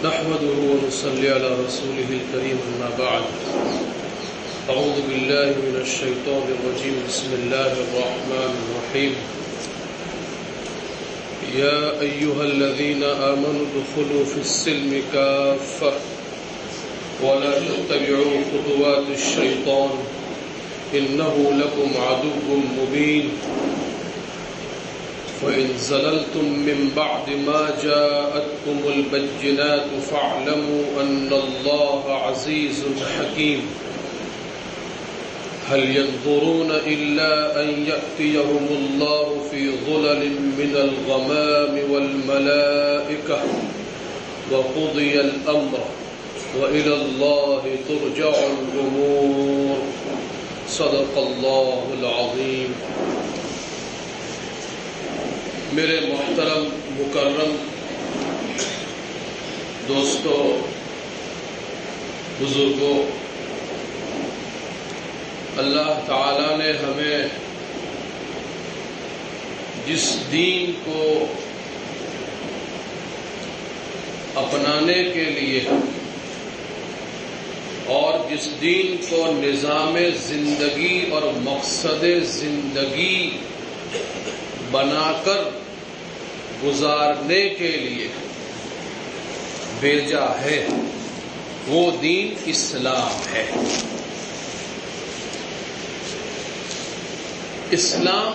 نحمده ونصلي على رسوله الكريم أما بعد أعوذ بالله من الشيطان الرجيم بسم الله الرحمن الرحيم يا أيها الذين آمنوا ادخلوا في السلم كافة ولا تتبعوا خطوات الشيطان إنه لكم عدو مبين فإن زللتم من بعد ما جاءتكم البينات فاعلموا أن الله عزيز حكيم هل ينظرون إلا أن يأتيهم الله في ظلل من الغمام والملائكة وقضي الأمر وإلى الله ترجع الأمور صدق الله العظيم۔ میرے محترم مکرم دوستو، بزرگوں، اللہ تعالی نے ہمیں جس دین کو اپنانے کے لیے اور جس دین کو نظام زندگی اور مقصد زندگی بنا کر گزارنے کے لیے بھیجا ہے، وہ دین اسلام ہے۔ اسلام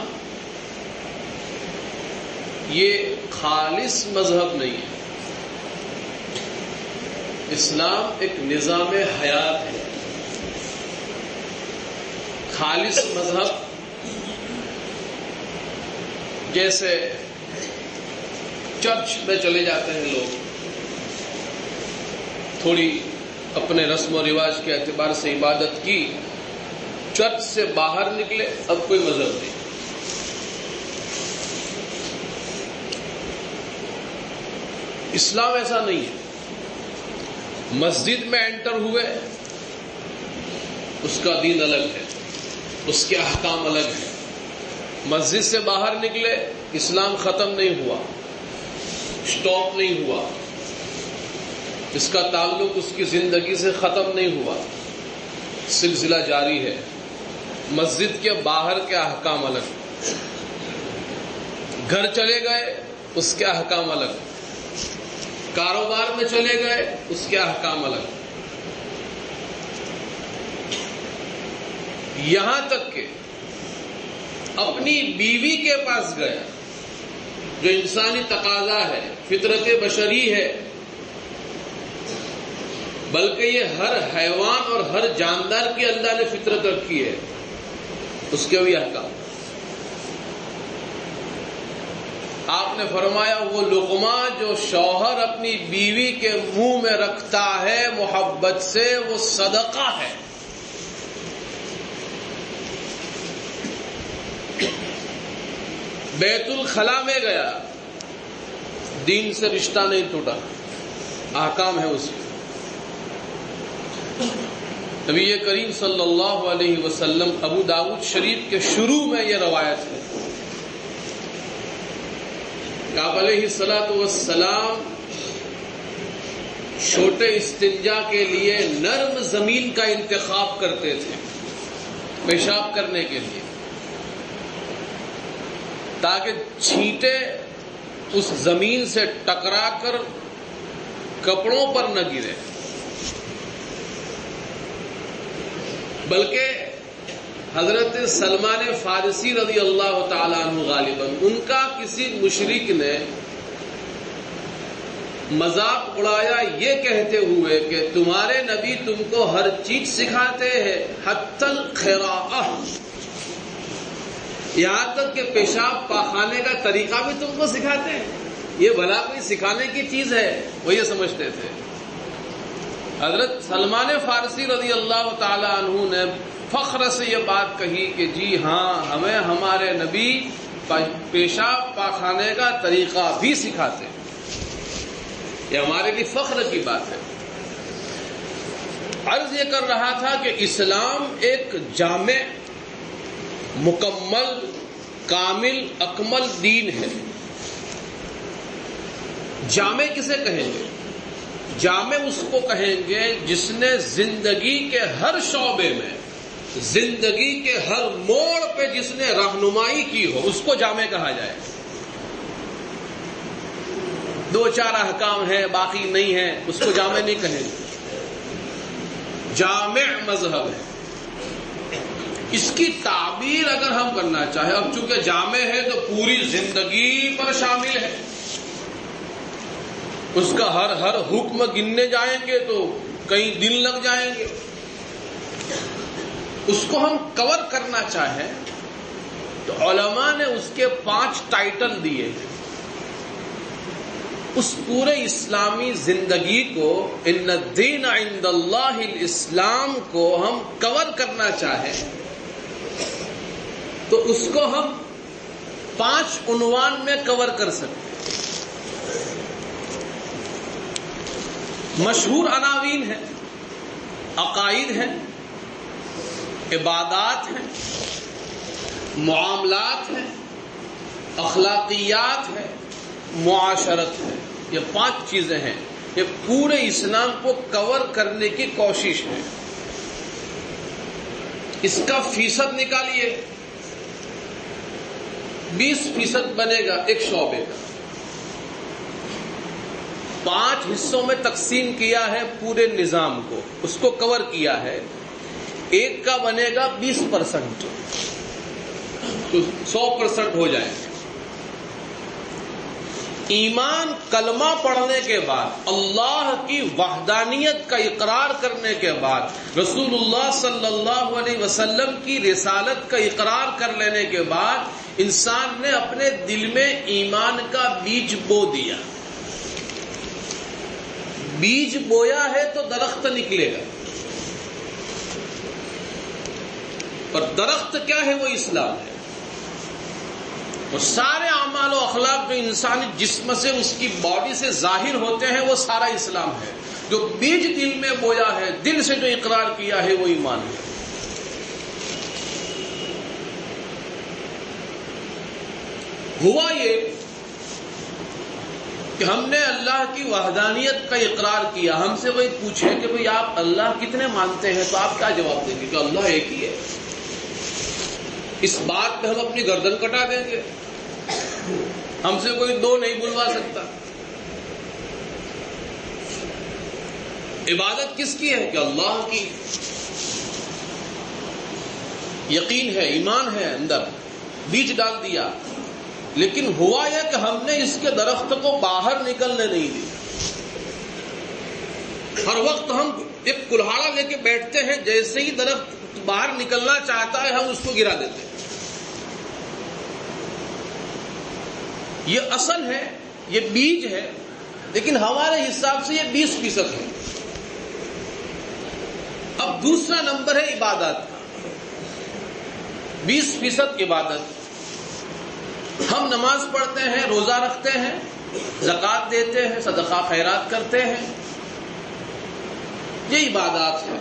یہ خالص مذہب نہیں ہے، اسلام ایک نظام حیات ہے۔ خالص مذہب جیسے چرچ میں چلے جاتے ہیں لوگ، تھوڑی اپنے رسم و رواج کے اعتبار سے عبادت کی، چرچ سے باہر نکلے، اب کوئی مذہب نہیں۔ اسلام ایسا نہیں ہے۔ مسجد میں انٹر ہوئے، اس کا دین الگ ہے، اس کے احکام الگ ہیں۔ مسجد سے باہر نکلے، اسلام ختم نہیں ہوا، سٹاپ نہیں ہوا، اس کا تعلق اس کی زندگی سے ختم نہیں ہوا، سلسلہ جاری ہے۔ مسجد کے باہر کے احکام الگ، گھر چلے گئے اس کے احکام الگ، کاروبار میں چلے گئے اس کے احکام الگ، یہاں تک کہ اپنی بیوی کے پاس گیا، جو انسانی تقاضا ہے، فطرت بشری ہے، بلکہ یہ ہر حیوان اور ہر جاندار کی اللہ نے فطرت رکھی ہے، اس کے بھی احکام۔ آپ نے فرمایا وہ لقمہ جو شوہر اپنی بیوی کے منہ میں رکھتا ہے محبت سے، وہ صدقہ ہے۔ بیت الخلا میں گیا، دین سے رشتہ نہیں ٹوٹا، احکام ہے اس کے۔ نبی کریم صلی اللہ علیہ وسلم، ابو داؤد شریف کے شروع میں یہ روایت ہے کہ آپ علیہ السلام چھوٹے استنجا کے لیے نرم زمین کا انتخاب کرتے تھے پیشاب کرنے کے لیے، تاکہ چھینٹے اس زمین سے ٹکرا کر کپڑوں پر نہ گرے، بلکہ حضرت سلمان فارسی رضی اللہ تعالیٰ عنہ غالباً، ان کا کسی مشرک نے مذاق اڑایا یہ کہتے ہوئے کہ تمہارے نبی تم کو ہر چیز سکھاتے ہیں، حتی القراءہ، یہاں تک کہ پیشاب پاخانے کا طریقہ بھی تم کو سکھاتے ہیں۔ یہ بھلا کوئی سکھانے کی چیز ہے؟ وہ یہ سمجھتے تھے۔ حضرت سلمان فارسی رضی اللہ تعالی عنہ نے فخر سے یہ بات کہی کہ جی ہاں، ہمیں ہمارے نبی پیشاب پاخانے کا طریقہ بھی سکھاتے ہیں۔ یہ ہمارے لیے فخر کی بات ہے۔ عرض یہ کر رہا تھا کہ اسلام ایک جامع، مکمل، کامل، اکمل دین ہے۔ جامع کسے کہیں گے؟ جامع اس کو کہیں گے جس نے زندگی کے ہر شعبے میں، زندگی کے ہر موڑ پہ جس نے رہنمائی کی ہو، اس کو جامع کہا جائے۔ دو چار احکام ہیں باقی نہیں ہیں، اس کو جامع نہیں کہیں گے، جامع مذہب ہے۔ اس کی تعبیر اگر ہم کرنا چاہیں، اب چونکہ جامع ہے تو پوری زندگی پر شامل ہے، اس کا ہر حکم گننے جائیں گے تو کئی دن لگ جائیں گے۔ اس کو ہم کور کرنا چاہیں تو علماء نے اس کے 5 ٹائٹل دیے ہیں۔ اس پورے اسلامی زندگی کو، ان الدین عند اللہ الاسلام کو ہم کور کرنا چاہیں تو اس کو ہم 5 عنوان میں کور کر سکتے ہیں۔ مشہور عناوین ہیں، عقائد ہیں، عبادات ہیں، معاملات ہیں، اخلاقیات ہیں، معاشرت ہے۔ یہ 5 چیزیں ہیں، یہ پورے اسلام کو کور کرنے کی کوشش ہے۔ اس کا فیصد نکالیے، 20% بنے گا ایک شعبے کا۔ 5 حصوں میں تقسیم کیا ہے پورے نظام کو، اس کو کور کیا ہے، ایک کا بنے گا 20%، تو 100% ہو جائے گا۔ ایمان کلمہ پڑھنے کے بعد، اللہ کی وحدانیت کا اقرار کرنے کے بعد، رسول اللہ صلی اللہ علیہ وسلم کی رسالت کا اقرار کر لینے کے بعد انسان نے اپنے دل میں ایمان کا بیج بو دیا۔ بیج بویا ہے تو درخت نکلے گا، اور درخت کیا ہے؟ وہ اسلام ہے۔ اور سارے اعمال و اخلاق جو انسانی جسم سے، اس کی باڈی سے ظاہر ہوتے ہیں، وہ سارا اسلام ہے۔ جو بیج دل میں بویا ہے، دل سے جو اقرار کیا ہے، وہ ایمان ہے۔ ہوا یہ کہ ہم نے اللہ کی وحدانیت کا اقرار کیا، ہم سے کوئی پوچھے کہ بھئی آپ اللہ کتنے مانتے ہیں، تو آپ کیا جواب دیں گے؟ کہ اللہ ایک ہی ہے۔ اس بات پہ ہم اپنی گردن کٹا دیں گے، ہم سے کوئی 2 نہیں بلوا سکتا۔ عبادت کس کی ہے؟ کہ اللہ کی۔ یقین ہے، ایمان ہے، اندر بیج ڈال دیا، لیکن ہوا یہ کہ ہم نے اس کے درخت کو باہر نکلنے نہیں دیا۔ ہر وقت ہم ایک کلہاڑا لے کے بیٹھتے ہیں، جیسے ہی درخت باہر نکلنا چاہتا ہے ہم اس کو گرا دیتے ہیں۔ یہ اصل ہے، یہ بیج ہے، لیکن ہمارے حساب سے یہ 20% ہے۔ اب دوسرا نمبر ہے عبادت کا، 20% عبادت۔ ہم نماز پڑھتے ہیں، روزہ رکھتے ہیں، زکوٰۃ دیتے ہیں، صدقہ خیرات کرتے ہیں، یہ عبادات ہے۔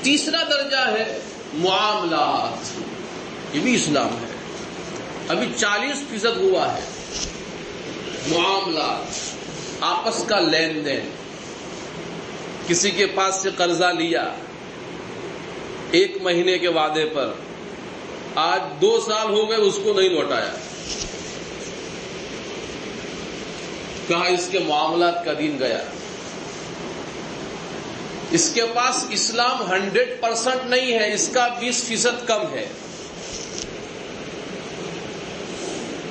تیسرا درجہ ہے معاملات، یہ بھی اسلام ہے۔ ابھی 40% ہوا ہے معاملات، آپس کا لین دین۔ کسی کے پاس سے قرضہ لیا 1 مہینے کے وعدے پر، آج 2 سال ہو گئے اس کو نہیں لوٹایا، کہا اس کے معاملات کا دین گیا۔ اس کے پاس اسلام 100% نہیں ہے، اس کا 20% کم ہے۔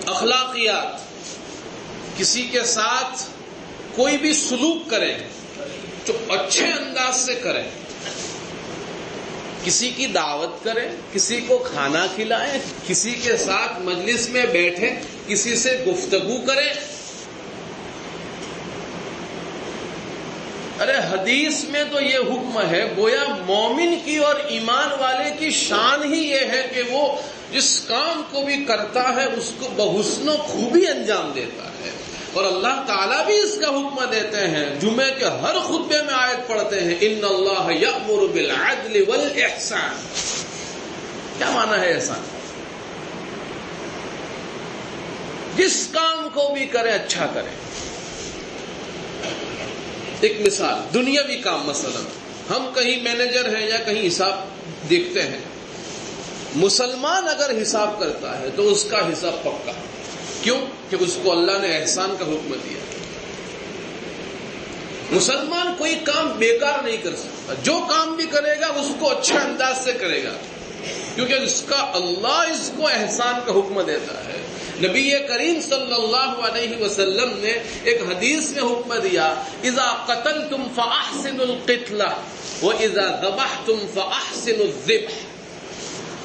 اخلاقیات، کسی کے ساتھ کوئی بھی سلوک کریں جو اچھے انداز سے کریں، کسی کی دعوت کریں، کسی کو کھانا کھلائیں، کسی کے ساتھ مجلس میں بیٹھیں، کسی سے گفتگو کریں۔ ارے حدیث میں تو یہ حکم ہے، گویا مومن کی اور ایمان والے کی شان ہی یہ ہے کہ وہ جس کام کو بھی کرتا ہے اس کو بحسن و خوبی انجام دیتا ہے۔ اور اللہ تعالیٰ بھی اس کا حکم دیتے ہیں، جمعے کے ہر خطبے میں آیت پڑھتے ہیں، ان اللہ یأمر بالعدل والاحسان۔ کیا معنی ہے احسان؟ جس کام کو بھی کریں اچھا کریں. ایک مثال دنیاوی کام، مثلا ہم کہیں مینیجر ہیں یا کہیں حساب دیکھتے ہیں. مسلمان اگر حساب کرتا ہے تو اس کا حساب پکا. کیوں؟ کہ اس کو اللہ نے احسان کا حکم دیا. مسلمان کوئی کام بیکار نہیں کر سکتا، جو کام بھی کرے گا اس کو اچھے انداز سے کرے گا، کیونکہ اس کا اللہ اس کو احسان کا حکم دیتا ہے. نبی کریم صلی اللہ علیہ وسلم نے ایک حدیث میں حکم دیا، اذا قتلتم فاحسنوا القتلہ واذا ذبحتم فاحسنوا الذبح.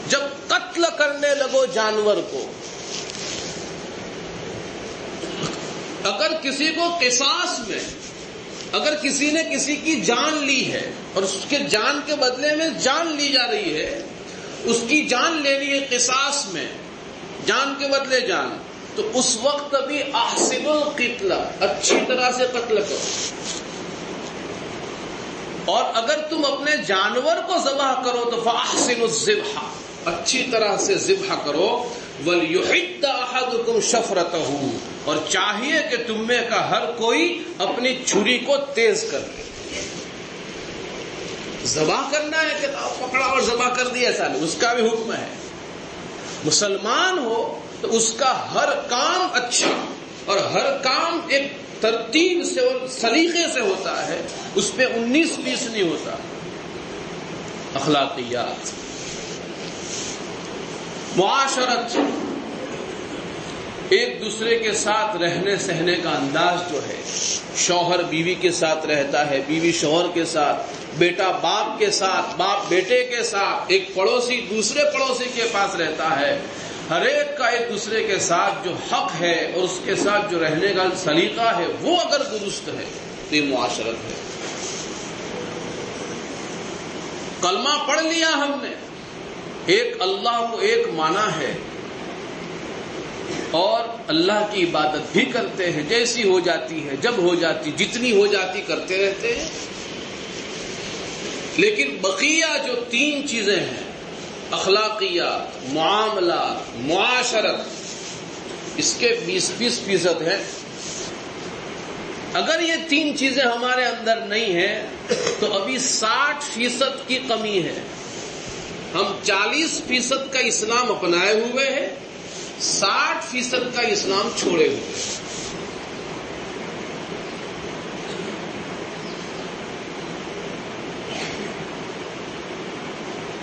جب قتل کرنے لگو جانور کو، اگر کسی کو قصاص میں، اگر کسی نے کسی کی جان لی ہے اور اس کے جان کے بدلے میں جان لی جا رہی ہے، اس کی جان لینی ہے قصاص میں، جان کے بدلے جان، تو اس وقت بھی احسن القتل، اچھی طرح سے قتل کرو. اور اگر تم اپنے جانور کو ذبح کرو تو فاحسن الذبح، اچھی طرح سے ذبح کرو. وَلْيُحِدَّ أَحَدُكُمْ شَفْرَتَهُ، اور چاہیے کہ تم میں کا ہر کوئی اپنی چھری کو تیز کر لے. ذبح کرنا ہے کہ پکڑا اور ذبح کر دیا، ایسا نہیں، اس کا بھی حکم ہے. مسلمان ہو تو اس کا ہر کام اچھا اور ہر کام ایک ترتیب سے اور سلیقے سے ہوتا ہے، اس پہ 19-20 نہیں ہوتا. اخلاقیات، معاشرت، ایک دوسرے کے ساتھ رہنے سہنے کا انداز جو ہے، شوہر بیوی کے ساتھ رہتا ہے، بیوی شوہر کے ساتھ، بیٹا باپ کے ساتھ، باپ بیٹے کے ساتھ، ایک پڑوسی دوسرے پڑوسی کے پاس رہتا ہے. ہر ایک کا ایک دوسرے کے ساتھ جو حق ہے اور اس کے ساتھ جو رہنے کا سلیقہ ہے وہ اگر درست ہے تو یہ معاشرت ہے. کلمہ پڑھ لیا ہم نے، ایک اللہ کو ایک مانا ہے اور اللہ کی عبادت بھی کرتے ہیں، جیسی ہو جاتی ہے، جب ہو جاتی، جتنی ہو جاتی کرتے رہتے ہیں. لیکن بقیہ جو 3 چیزیں ہیں، اخلاقیات، معاملات، معاشرت، اس کے 20-20% ہیں. اگر یہ 3 چیزیں ہمارے اندر نہیں ہیں تو ابھی 60% کی کمی ہے. ہم 40% کا اسلام اپنائے ہوئے ہیں، 60% کا اسلام چھوڑے ہوئے ہیں.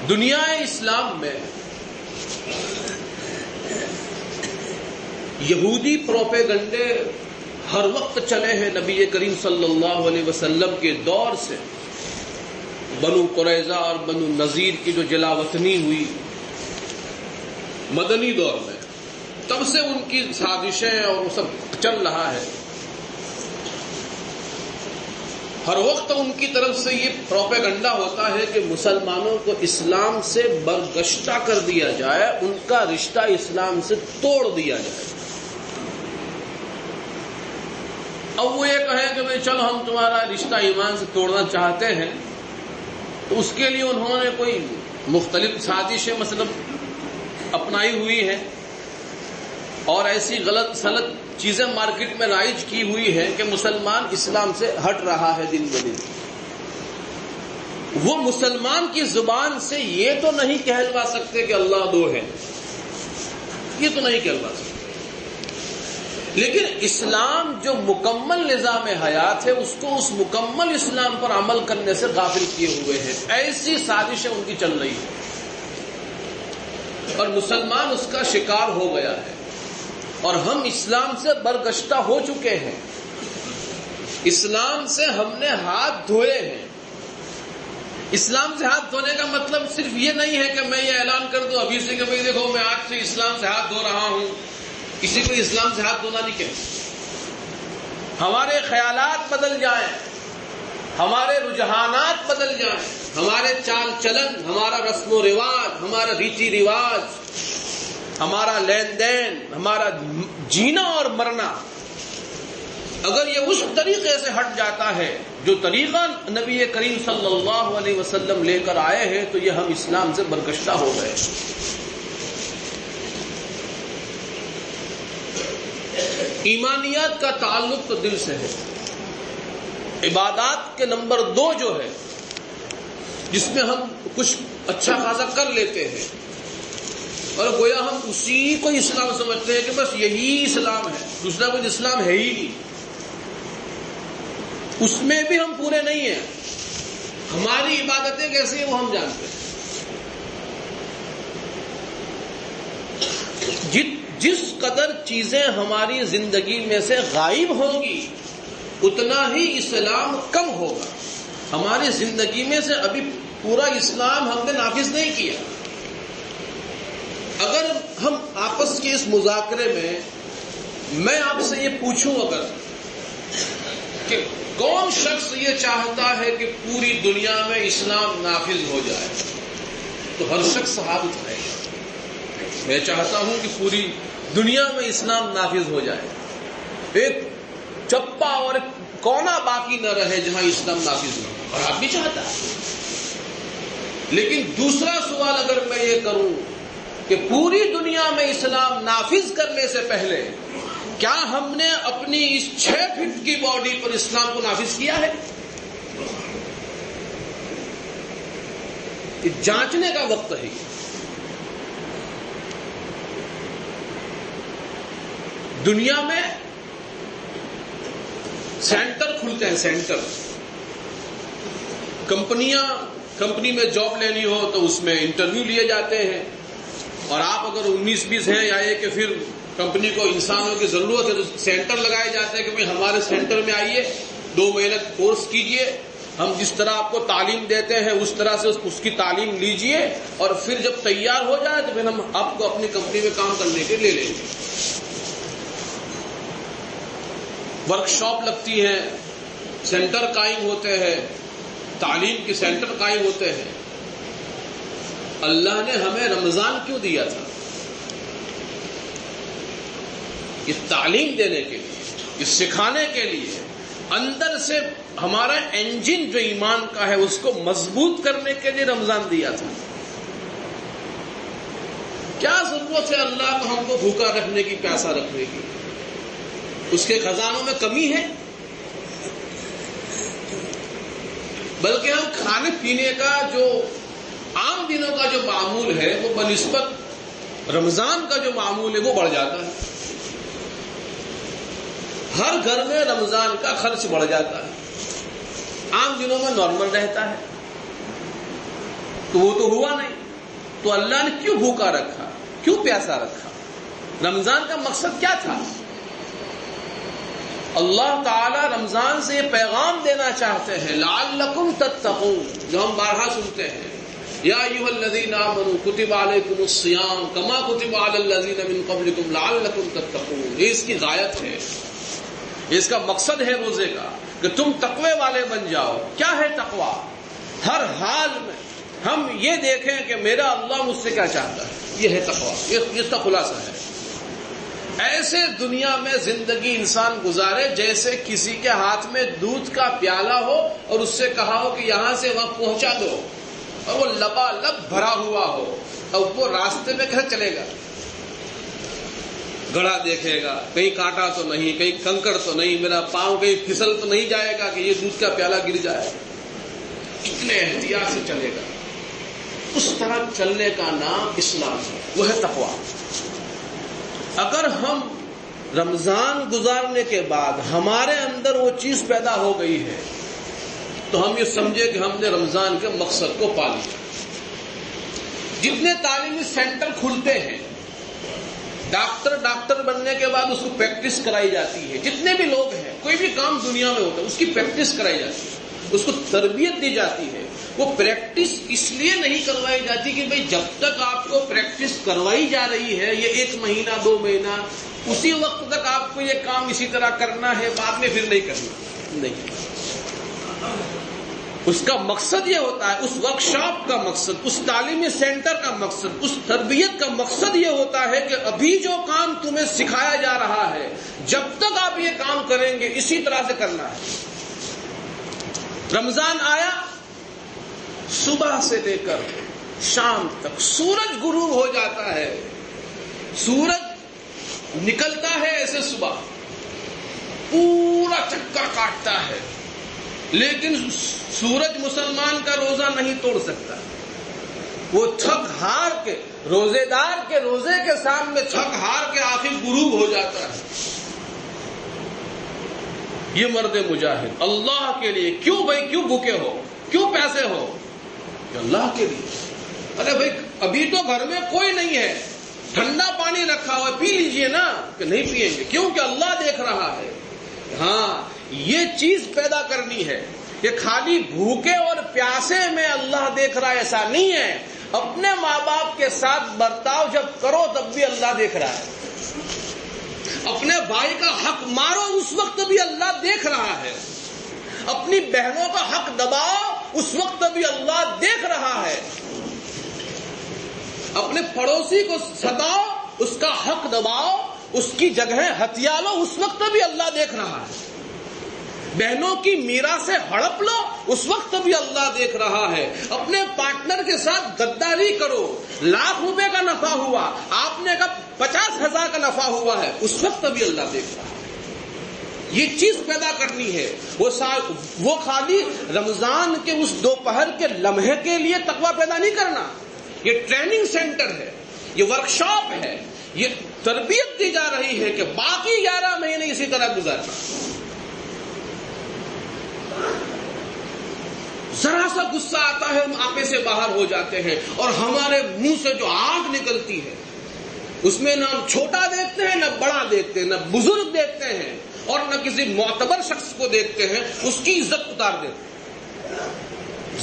دنیا اسلام میں یہودی پروپیگنڈے ہر وقت چلے ہیں. نبی کریم صلی اللہ علیہ وسلم کے دور سے بنو قریظہ اور بنو نذیر کی جو جلا وطنی ہوئی مدنی دور میں، تب سے ان کی سازشیں اور وہ سب چل رہا ہے. ہر وقت ان کی طرف سے یہ پروپیگنڈا ہوتا ہے کہ مسلمانوں کو اسلام سے برگشتہ کر دیا جائے، ان کا رشتہ اسلام سے توڑ دیا جائے. اب وہ یہ کہیں کہ بھئی چلو ہم تمہارا رشتہ ایمان سے توڑنا چاہتے ہیں، تو اس کے لیے انہوں نے کوئی مختلف سازشیں مطلب اپنائی ہوئی ہیں اور ایسی غلط سلط چیزیں مارکیٹ میں رائج کی ہوئی ہے کہ مسلمان اسلام سے ہٹ رہا ہے دن بدن. وہ مسلمان کی زبان سے یہ تو نہیں کہلوا سکتے کہ اللہ 2 ہے، یہ تو نہیں کہلوا سکتے. لیکن اسلام جو مکمل نظام حیات ہے اس کو اس مکمل اسلام پر عمل کرنے سے غافل کیے ہوئے ہیں. ایسی سازشیں ان کی چل رہی ہیں اور مسلمان اس کا شکار ہو گیا ہے. اور ہم اسلام سے برگشتہ ہو چکے ہیں، اسلام سے ہم نے ہاتھ دھوئے ہیں. اسلام سے ہاتھ دھونے کا مطلب صرف یہ نہیں ہے کہ میں یہ اعلان کر دوں ابھی سے کہ بھئی دیکھو میں آج سے اسلام سے ہاتھ دھو رہا ہوں. کسی کو اسلام سے ہاتھ دھونا نہیں کہتے. ہمارے خیالات بدل جائیں، ہمارے رجحانات بدل جائیں، ہمارے چال چلن، ہمارا رسم و رواج، ہمارا ریتی رواج، ہمارا لین دین، ہمارا جینا اور مرنا، اگر یہ اس طریقے سے ہٹ جاتا ہے جو طریقہ نبی کریم صلی اللہ علیہ وسلم لے کر آئے ہیں تو یہ ہم اسلام سے برگشتہ ہو گئے. ایمانیات کا تعلق تو دل سے ہے. عبادات کے نمبر 2 جو ہے جس میں ہم کچھ اچھا خاصا کر لیتے ہیں اور گویا ہم اسی کو اسلام سمجھتے ہیں کہ بس یہی اسلام ہے, دوسرا کوئی اسلام ہے ہی نہیں, اس میں بھی ہم پورے نہیں ہیں. ہماری عبادتیں کیسی ہیں وہ ہم جانتے ہیں. جس قدر چیزیں ہماری زندگی میں سے غائب ہوں گی اتنا ہی اسلام کم ہوگا. ہماری زندگی میں سے ابھی پورا اسلام ہم نے نافذ نہیں کیا. اگر ہم آپس کے اس مذاکرے میں میں آپ سے یہ پوچھوں اگر کہ کون شخص یہ چاہتا ہے کہ پوری دنیا میں اسلام نافذ ہو جائے, تو ہر شخص ہاتھ اٹھائے گا. میں چاہتا ہوں کہ پوری دنیا میں اسلام نافذ ہو جائے, ایک چپا اور ایک کونا باقی نہ رہے جہاں اسلام نافذ نہ ہو, اور آپ بھی چاہتا ہے. لیکن دوسرا سوال اگر میں یہ کروں کہ پوری دنیا میں اسلام نافذ کرنے سے پہلے کیا ہم نے اپنی اس 6 فٹ کی باڈی پر اسلام کو نافذ کیا ہے؟ یہ جانچنے کا وقت ہے. دنیا میں سینٹر کھلتے ہیں, سینٹر, کمپنی میں جاب لینی ہو تو اس میں انٹرویو لیے جاتے ہیں, اور آپ اگر 19-20 ہیں یا یہ کہ پھر کمپنی کو انسانوں کی ضرورت ہے تو سینٹر لگائے جاتے ہیں کہ بھئی ہمارے سینٹر میں آئیے, 2 مہینے کورس کیجئے, ہم جس طرح آپ کو تعلیم دیتے ہیں اس طرح سے اس کی تعلیم لیجئے, اور پھر جب تیار ہو جائے تو پھر ہم آپ کو اپنی کمپنی میں کام کرنے کے لے لیں گے. ورک شاپ لگتی ہیں, سینٹر قائم ہوتے ہیں, تعلیم کے سینٹر قائم ہوتے ہیں. اللہ نے ہمیں رمضان کیوں دیا تھا؟ یہ تعلیم دینے کے لیے, یہ سکھانے کے لیے, اندر سے ہمارا انجن جو ایمان کا ہے اس کو مضبوط کرنے کے لیے رمضان دیا تھا. کیا ضرورت ہے اللہ کو ہم کو بھوکا رکھنے کی, پیاسا رکھنے کی؟ اس کے خزانوں میں کمی ہے؟ بلکہ ہم کھانے پینے کا جو عام دنوں کا جو معمول ہے وہ بنسبت رمضان کا جو معمول ہے وہ بڑھ جاتا ہے. ہر گھر میں رمضان کا خرچ بڑھ جاتا ہے, عام دنوں میں نارمل رہتا ہے, تو وہ تو ہوا نہیں. تو اللہ نے کیوں بھوکا رکھا, کیوں پیاسا رکھا؟ رمضان کا مقصد کیا تھا؟ اللہ تعالی رمضان سے یہ پیغام دینا چاہتے ہیں, لعلکم تتقون, جو ہم بارہا سنتے ہیں, یا ایھا الذین آمنوا کتب علیکم الصیام کما کتب علی الذین من قبلکم لعلکم تتقون. یہ اس کی غایت ہے, اس کا مقصد ہے روزے کا کہ تم تقوی والے بن جاؤ. کیا ہے تقوی؟ ہر حال میں ہم یہ دیکھیں کہ میرا اللہ مجھ سے کیا چاہتا ہے, یہ ہے تقوی. یہ اس کا خلاصہ ہے. ایسے دنیا میں زندگی انسان گزارے جیسے کسی کے ہاتھ میں دودھ کا پیالہ ہو اور اس سے کہا ہو کہ یہاں سے وہاں پہنچا دو, اور وہ لبالب بھرا ہوا ہو, اور وہ راستے میں کیسے چلے گا؟ گڑھا دیکھے گا, کہیں کانٹا تو نہیں, کہیں کنکڑ تو نہیں, میرا پاؤں کہیں پھسل تو نہیں جائے گا کہ یہ دودھ کا پیالہ گر جائے. کتنے احتیاط سے چلے گا. اس طرح چلنے کا نام اسلام ہے, وہ ہے تقویٰ. اگر ہم رمضان گزارنے کے بعد ہمارے اندر وہ چیز پیدا ہو گئی ہے تو ہم یہ سمجھے کہ ہم نے رمضان کے مقصد کو پا لیا. جتنے تعلیمی سینٹر کھلتے ہیں, ڈاکٹر بننے کے بعد اس کو پریکٹس کرائی جاتی ہے. جتنے بھی لوگ ہیں, کوئی بھی کام دنیا میں ہوتا ہے اس کی پریکٹس کرائی جاتی ہے, اس کو تربیت دی جاتی ہے. وہ پریکٹس اس لیے نہیں کروائی جاتی کہ بھئی جب تک آپ کو پریکٹس کروائی جا رہی ہے, یہ 1 مہینہ 2 مہینہ, اسی وقت تک آپ کو یہ کام اسی طرح کرنا ہے, بعد میں پھر نہیں کرنا. نہیں, اس کا مقصد یہ ہوتا ہے, اس ورکشاپ کا مقصد, اس تعلیمی سینٹر کا مقصد, اس تربیت کا مقصد یہ ہوتا ہے کہ ابھی جو کام تمہیں سکھایا جا رہا ہے جب تک آپ یہ کام کریں گے اسی طرح سے کرنا ہے. رمضان آیا, صبح سے لے کر شام تک سورج غروب ہو جاتا ہے, سورج نکلتا ہے ایسے صبح, پورا چکر کاٹتا ہے، لیکن سورج مسلمان کا روزہ نہیں توڑ سکتا. وہ تھک ہار کے روزے دار کے روزے کے سامنے تھک ہار کے آخر غروب ہو جاتا ہے. یہ مرد مجاہد اللہ کے لیے. کیوں بھائی، کیوں بھوکے ہو، کیوں پیسے ہو؟ کہ اللہ کے لیے. ارے بھائی ابھی تو گھر میں کوئی نہیں ہے، ٹھنڈا پانی رکھا ہوا ہے، پی لیجئے نا. کہ نہیں پیئیں گے. کیوں؟ کہ اللہ دیکھ رہا ہے. ہاں یہ چیز پیدا کرنی ہے کہ خالی بھوکے اور پیاسے میں اللہ دیکھ رہا ہے ایسا نہیں ہے. اپنے ماں باپ کے ساتھ برتاؤ جب کرو تب بھی اللہ دیکھ رہا ہے. اپنے بھائی کا حق مارو اس وقت بھی اللہ دیکھ رہا ہے. اپنی بہنوں کا حق دباؤ اس وقت بھی اللہ دیکھ رہا ہے. اپنے پڑوسی کو ستاؤ، اس کا حق دباؤ، اس کی جگہیں ہتھیا لو، اس وقت بھی اللہ دیکھ رہا ہے. بہنوں کی میراث سے ہڑپ لو، اس وقت بھی اللہ دیکھ رہا ہے. اپنے پارٹنر کے ساتھ غداری کرو، ₹1,00,000 کا نفع ہوا، آپ نے کہا 50,000 کا نفع ہوا ہے، اس وقت بھی اللہ دیکھ رہا ہے. یہ چیز پیدا کرنی ہے. وہ خالی رمضان کے اس دوپہر کے لمحے کے لیے تقویٰ پیدا نہیں کرنا. یہ ٹریننگ سینٹر ہے، یہ ورکشاپ ہے، یہ تربیت دی جا رہی ہے کہ باقی 11 مہینے اسی طرح گزارنا. ذرا سا غصہ آتا ہے ہم آپے سے باہر ہو جاتے ہیں، اور ہمارے منہ سے جو آگ نکلتی ہے اس میں نہ ہم چھوٹا دیکھتے ہیں، نہ بڑا دیکھتے ہیں، نہ بزرگ دیکھتے ہیں، اور نہ کسی معتبر شخص کو دیکھتے ہیں، اس کی عزت اتار دیتے ہیں.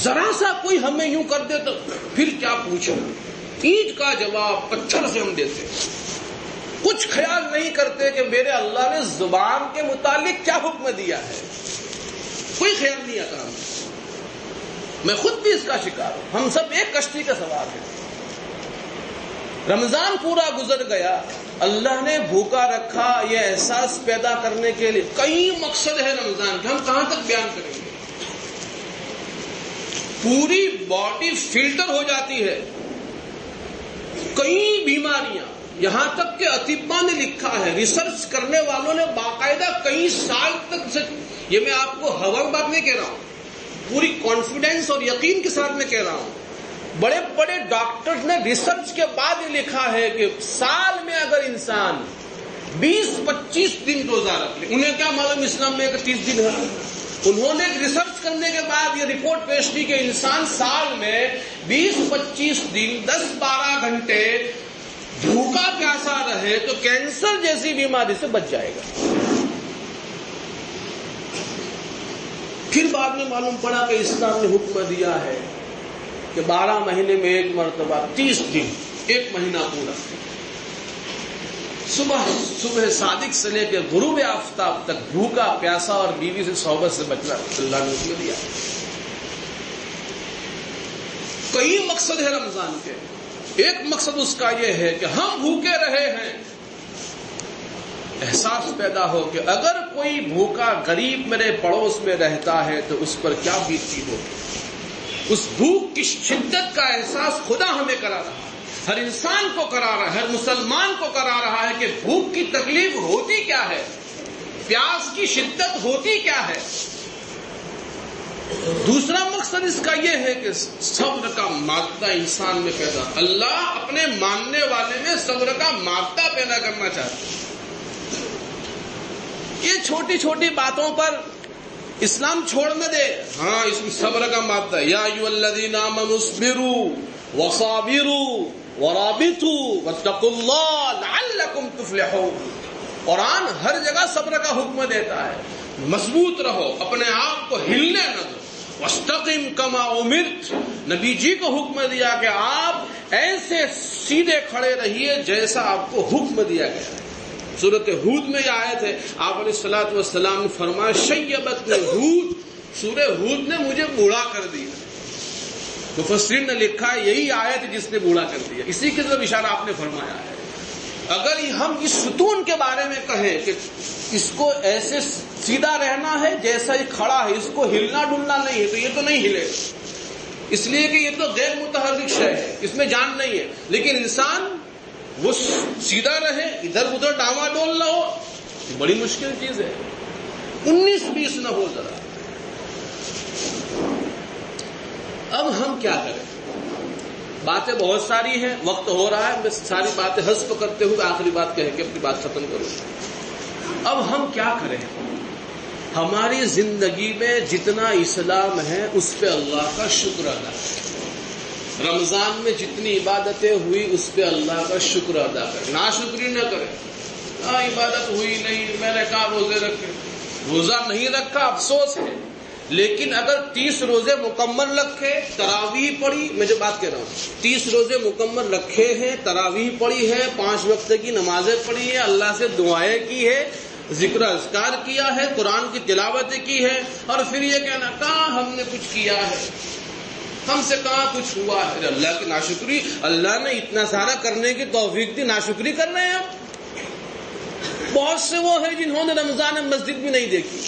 ذرا سا کوئی ہمیں یوں کر دے تو پھر کیا پوچھو. اینٹ کا جواب پتھر سے ہم دیتے ہیں. کچھ خیال نہیں کرتے کہ میرے اللہ نے زبان کے متعلق کیا حکم دیا ہے. کوئی خیال نہیں آتا ہمیں. میں خود بھی اس کا شکار ہوں. ہم سب ایک کشتی کا سوار ہیں. رمضان پورا گزر گیا، اللہ نے بھوکا رکھا یہ احساس پیدا کرنے کے لیے. کئی مقصد ہے رمضان کے، ہم کہاں تک بیان کریں گے. پوری باڈی فلٹر ہو جاتی ہے. کئی بیماریاں، یہاں تک کہ اطباء نے لکھا ہے، ریسرچ کرنے والوں نے باقاعدہ کئی سال تک، یہ میں آپ کو ہوا بات نہیں کہہ رہا ہوں، پوری کانفیڈنس اور یقین کے ساتھ میں کہہ رہا ہوں، بڑے بڑے ڈاکٹرز نے ریسرچ کے بعد یہ لکھا ہے کہ سال میں اگر انسان 20-25 دن روزہ رکھ لے، انہیں کیا معلوم اسلام میں 30 دن ہے. انہوں نے ریسرچ کرنے کے بعد یہ رپورٹ پیش کی کہ انسان سال میں 20-25 دن 10-12 گھنٹے بھوکا پیاسا رہے تو کینسر جیسی بیماری سے بچ جائے گا. پھر بعد میں معلوم پڑا کہ اسلام نے حکم دیا ہے کہ 12 مہینے میں ایک مرتبہ 30 دن، ایک مہینہ پورا، صبح صادق سے لے کے غروب آفتاب تک بھوکا پیاسا اور بیوی سے صحبت سے بچنا اللہ نے حکم دیا. کئی مقصد ہے رمضان کے. ایک مقصد اس کا یہ ہے کہ ہم بھوکے رہے ہیں، احساس پیدا ہو کہ اگر کوئی بھوکا غریب میرے پڑوس میں رہتا ہے تو اس پر کیا بیتتی ہو. اس بھوک کی شدت کا احساس خدا ہمیں کرا رہا ہے، ہر انسان کو کرا رہا ہے، ہر مسلمان کو کرا رہا ہے کہ بھوک کی تکلیف ہوتی کیا ہے، پیاس کی شدت ہوتی کیا ہے. دوسرا مقصد اس کا یہ ہے کہ صبر کا مادہ انسان میں پیدا، اللہ اپنے ماننے والے میں صبر کا مادہ پیدا کرنا چاہتے ہیں. یہ چھوٹی چھوٹی باتوں پر اسلام چھوڑ نہ دے. ہاں اس میں صبر کا مادہ، یا ایھا الذین آمنوا اصبروا وصابروا ورابطوا واتقوا اللہ لعلکم تفلحون. قرآن ہر جگہ صبر کا حکم دیتا ہے. مضبوط رہو، اپنے آپ کو ہلنے نہ دو. واستقم کما امرت، نبی جی کو حکم دیا کہ آپ ایسے سیدھے کھڑے رہیے جیسا آپ کو حکم دیا گیا ہے. سورۃ ہود میں یہ آیت ہے، آپ علیہ الصلوۃ والسلام نے فرمایا شیبتنی ہود، سورہ ہود نے مجھے بوڑھا کر دیا. مفسرین نے لکھا ہے یہی آیت ہے جس نے بوڑھا کر دیا. اسی کی طرف اشارہ آپ نے فرمایا ہے. اگر ہم اس ستون کے بارے میں کہیں کہ اس کو ایسے سیدھا رہنا ہے جیسا یہ کھڑا ہے، اس کو ہلنا ڈلنا نہیں ہے، تو یہ تو نہیں ہلے، اس لیے کہ یہ تو غیر متحرک شے ہے، اس میں جان نہیں ہے. لیکن انسان وہ سیدھا رہے، ادھر ادھر ڈاما ڈول نہ ہو، بڑی مشکل چیز ہے. 19-20 نہ ہو ذرا. اب ہم کیا کریں؟ باتیں بہت ساری ہیں، وقت ہو رہا ہے، میں ساری باتیں حذف کرتے ہوئے آخری بات کہہ کے اپنی بات ختم کروں. اب ہم کیا کریں؟ ہماری زندگی میں جتنا اسلام ہے اس پہ اللہ کا شکر ادا کریں. رمضان میں جتنی عبادتیں ہوئی اس پہ اللہ کا شکر ادا کریں، ناشکری نہ کریں. عبادت ہوئی نہیں، میں نے کہا روزے رکھے، روزہ نہیں رکھا افسوس ہے، لیکن اگر 30 روزے مکمل رکھے، تراویح پڑھی، میں جو بات کہہ رہا ہوں 30 روزے مکمل رکھے ہیں، تراویح پڑھی ہے، 5 وقت کی نمازیں پڑھی ہیں، اللہ سے دعائیں کی ہے، ذکر اذکار کیا ہے، قرآن کی تلاوت کی ہے، اور پھر یہ کہنا کہاں ہم نے کچھ کیا ہے، ہم سے کہاں کچھ ہوا ہے. اللہ کی ناشکری، اللہ نے اتنا سارا کرنے کی توفیق دی، ناشکری کر رہے ہیں ہم. بہت سے وہ ہیں جنہوں نے رمضان میں مسجد بھی نہیں دیکھی.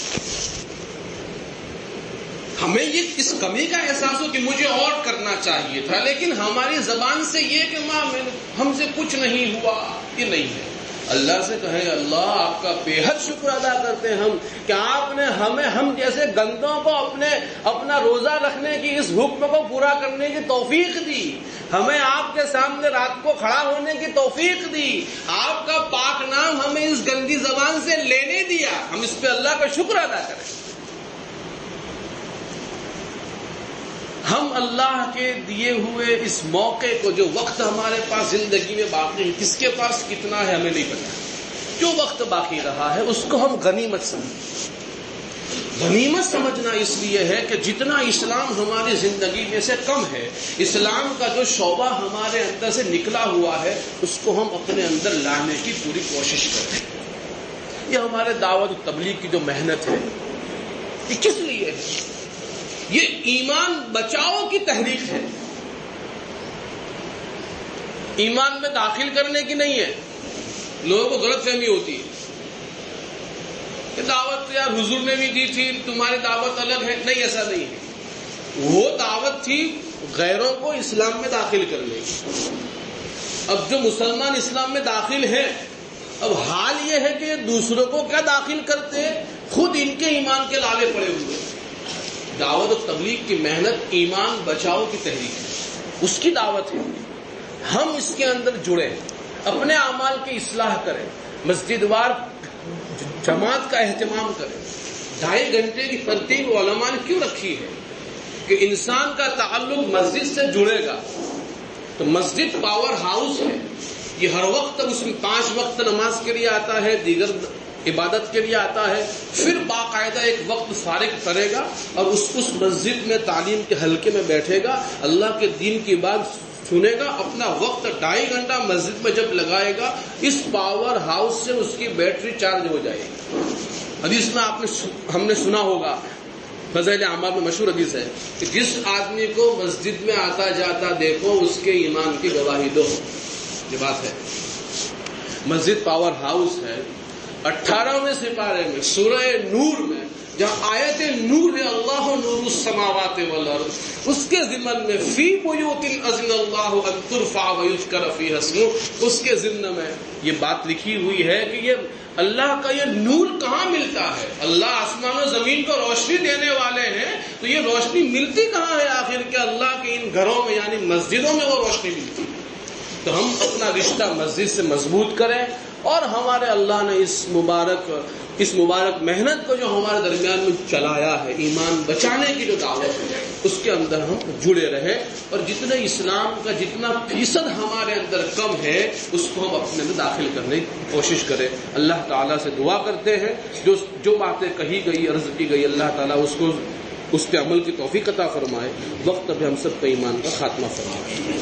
ہمیں یہ اس کمی کا احساس ہو کہ مجھے اور کرنا چاہیے تھا، لیکن ہماری زبان سے یہ کہ ہم سے کچھ نہیں ہوا، یہ نہیں ہے. اللہ سے کہیں اللہ آپ کا بے حد شکر ادا کرتے ہیں ہم کہ آپ نے ہم جیسے گندوں کو اپنا روزہ رکھنے کی اس حکم کو پورا کرنے کی توفیق دی، ہمیں آپ کے سامنے رات کو کھڑا ہونے کی توفیق دی، آپ کا پاک نام ہمیں اس گندی زبان سے لینے دیا. ہم اس پہ اللہ کا شکر ادا کریں. ہم اللہ کے دیے ہوئے اس موقع کو، جو وقت ہمارے پاس زندگی میں باقی ہے، کس کے پاس کتنا ہے ہمیں نہیں پتا، جو وقت باقی رہا ہے اس کو ہم غنیمت سمجھیں. غنیمت سمجھنا اس لیے ہے کہ جتنا اسلام ہماری زندگی میں سے کم ہے، اسلام کا جو شعبہ ہمارے اندر سے نکلا ہوا ہے اس کو ہم اپنے اندر لانے کی پوری کوشش کریں. یہ ہمارے دعوت و تبلیغ کی جو محنت ہے یہ کس لیے ہے؟ یہ ایمان بچاؤ کی تحریک ہے، ایمان میں داخل کرنے کی نہیں ہے. لوگوں کو غلط فہمی ہوتی ہے کہ دعوت یار حضور نے بھی دی تھی، تمہاری دعوت الگ ہے. نہیں، ایسا نہیں ہے. وہ دعوت تھی غیروں کو اسلام میں داخل کرنے کی. اب جو مسلمان اسلام میں داخل ہیں، اب حال یہ ہے کہ دوسروں کو کیا داخل کرتے، خود ان کے ایمان کے لالے پڑے ہوئے. دعوت و تبلیغ کی محنت ایمان بچاؤ کی تحریک ہے، اس کی دعوت ہے. ہم اس کے اندر جڑیں، اپنے اعمال کی اصلاح کریں، مسجد وار جماعت کا اہتمام کریں. 2.5 گھنٹے کی ترتیب علماء نے کیوں رکھی ہے کہ انسان کا تعلق مسجد سے جڑے گا. تو مسجد پاور ہاؤس ہے، یہ ہر وقت اس میں 5 وقت نماز کے لیے آتا ہے، دیگر عبادت کے لیے آتا ہے، پھر باقاعدہ ایک وقت فارغ کرے گا اور اس مسجد میں تعلیم کے حلقے میں بیٹھے گا، اللہ کے دین کی بات سنے گا. اپنا وقت 2.5 گھنٹہ مسجد میں جب لگائے گا، اس پاور ہاؤس سے اس کی بیٹری چارج ہو جائے گی. حدیث میں ہم نے سنا ہوگا، فضائل اعمال میں مشہور حدیث ہے کہ جس آدمی کو مسجد میں آتا جاتا دیکھو اس کے ایمان کی گواہی دو. یہ بات ہے. مسجد پاور ہاؤس ہے. 18ویں سپارے میں سورہ نور میں جہاں آیت نور ہے، اللہ نور السماوات والارض، اس کے ضمن میں فی بیوت اذن اللہ ان ترفع ویذکر فیہا اسمہ، اس کے ضمن میں یہ بات لکھی ہوئی ہے کہ یہ اللہ کا یہ نور کہاں ملتا ہے. اللہ آسمان و زمین کو روشنی دینے والے ہیں، تو یہ روشنی ملتی کہاں ہے آخر کہ اللہ کے ان گھروں میں یعنی مسجدوں میں وہ روشنی ملتی. تو ہم اپنا رشتہ مسجد سے مضبوط کریں، اور ہمارے اللہ نے اس مبارک محنت کو جو ہمارے درمیان میں چلایا ہے، ایمان بچانے کی جو دعوت ہے، اس کے اندر ہم جڑے رہیں، اور جتنے اسلام کا جتنا فیصد ہمارے اندر کم ہے اس کو ہم اپنے میں داخل کرنے کی کوشش کریں. اللہ تعالیٰ سے دعا کرتے ہیں جو باتیں کہی گئی، عرض کی گئی، اللہ تعالیٰ اس پہ عمل کی توفیق عطا فرمائے. وقت پہ ہم سب کا ایمان کا خاتمہ فرمائے.